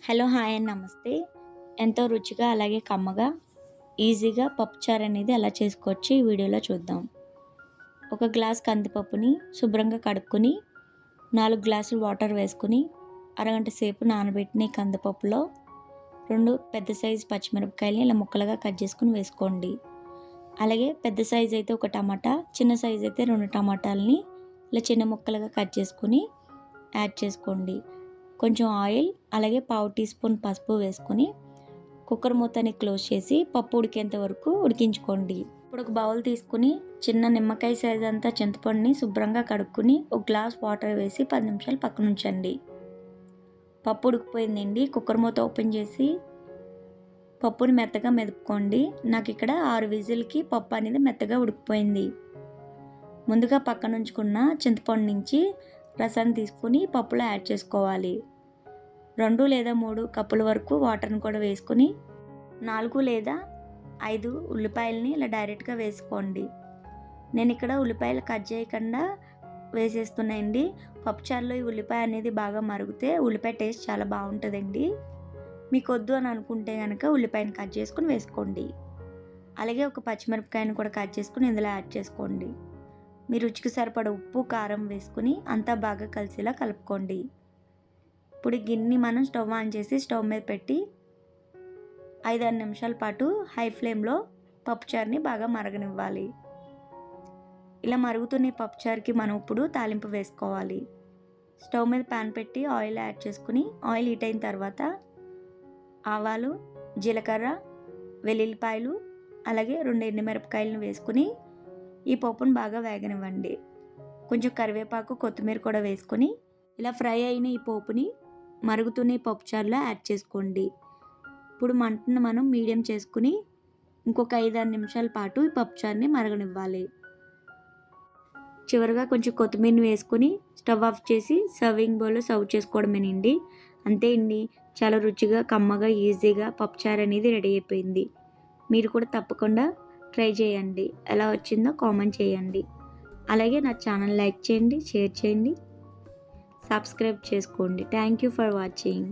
Hello hi and నమస్తే. ఎంతో రుచిగా అలాగే కమ్మగా ఈజీగా పప్పుచారు అనేది ఎలా చేసుకోవచ్చు ఈ వీడియోలో చూద్దాం. ఒక గ్లాస్ కందిపప్పుని శుభ్రంగా కడుక్కొని 4 గ్లాసులు వాటర్ వేసుకుని అరగంట సేపు నానబెట్టిన కందిపప్పులో 2 పెద్ద సైజు పచ్చిమిరపకాయలని ఇలా ముక్కలుగా కట్ చేసుకుని వేసుకోండి. అలాగే పెద్ద సైజు అయితే ఒక టమాటా, చిన్న సైజు అయితే 2 టమాటాలని ఇలా చిన్న ముక్కలుగా కట్ చేసుకుని యాడ్ చేసుకోండి. కొంచెం ఆయిల్ అలాగే పావు టీ స్పూన్ పసుపు వేసుకొని కుక్కర్ మూతని క్లోజ్ చేసి పప్పు ఉడికేంత వరకు ఉడికించుకోండి. ఇప్పుడు ఒక బౌల్ తీసుకుని చిన్న నిమ్మకాయ సైజ్ అంతా చింతపండుని శుభ్రంగా కడుక్కుని ఒక గ్లాస్ వాటర్ వేసి 10 నిమిషాలు పక్కన ఉంచండి. పప్పు ఉడికిపోయిందండి. కుక్కర్ మూత ఓపెన్ చేసి పప్పుని మెత్తగా మెదుపుకోండి. నాకు ఇక్కడ 6 విజిల్కి పప్పు అనేది మెత్తగా ఉడికిపోయింది. ముందుగా పక్కన ఉంచుకున్న చింతపండు నుంచి రసాన్ని తీసుకుని పప్పులో యాడ్ చేసుకోవాలి. 2 లేదా 3 కప్పుల వరకు వాటర్ని కూడా వేసుకుని 4 లేదా 5 ఉల్లిపాయలని ఇలా డైరెక్ట్గా వేసుకోండి. నేను ఇక్కడ ఉల్లిపాయలు కట్ చేయకుండా వేసేస్తున్నాయండి. పప్పుచారులో ఈ ఉల్లిపాయ అనేది బాగా మరిగితే ఉల్లిపాయ టేస్ట్ చాలా బాగుంటుందండి. మీకు వద్దు అని అనుకుంటే కనుక ఉల్లిపాయని కట్ చేసుకుని వేసుకోండి. అలాగే ఒక పచ్చిమిరపకాయని కూడా కట్ చేసుకుని ఇందులో యాడ్ చేసుకోండి. మీ రుచికి సరిపడ ఉప్పు కారం వేసుకుని అంతా బాగా కలిసేలా కలుపుకోండి. ఇప్పుడు గిన్నెని మనం స్టవ్ ఆన్ చేసి స్టవ్ మీద పెట్టి 5-6 నిమిషాల పాటు హై ఫ్లేమ్లో పప్పుచారుని బాగా మరగనివ్వాలి. ఇలా మరుగుతున్న పప్పుచారుకి మనం ఇప్పుడు తాలింపు వేసుకోవాలి. స్టవ్ మీద ప్యాన్ పెట్టి ఆయిల్ యాడ్ చేసుకుని ఆయిల్ హీట్ అయిన తర్వాత ఆవాలు, జీలకర్ర, వెల్లుల్లిపాయలు అలాగే 2 ఎండుమిరపకాయలను వేసుకుని ఈ పప్పును బాగా వేగనివ్వండి. కొంచెం కరివేపాకు, కొత్తిమీర కూడా వేసుకొని ఇలా ఫ్రై అయిన ఈ పోపుని మరుగుతున్న పప్పుచారులో యాడ్ చేసుకోండి. ఇప్పుడు మంటను మనం మీడియం చేసుకుని ఇంకొక 5-6 నిమిషాల పాటు ఈ పప్పుచారుని మరగనివ్వాలి. చివరిగా కొంచెం కొత్తిమీరని వేసుకుని స్టవ్ ఆఫ్ చేసి సర్వింగ్ బౌల్లో సర్వ్ చేసుకోవడమేనండి. అంతే అండి, చాలా రుచిగా కమ్మగా ఈజీగా పప్పుచారు అనేది రెడీ అయిపోయింది. మీరు కూడా తప్పకుండా ట్రై చేయండి. ఎలా వచ్చిందో కామెంట్ చేయండి. అలాగే నా ఛానల్ లైక్ చేయండి, షేర్ చేయండి, సబ్స్క్రైబ్ చేసుకోండి. Thank you for watching.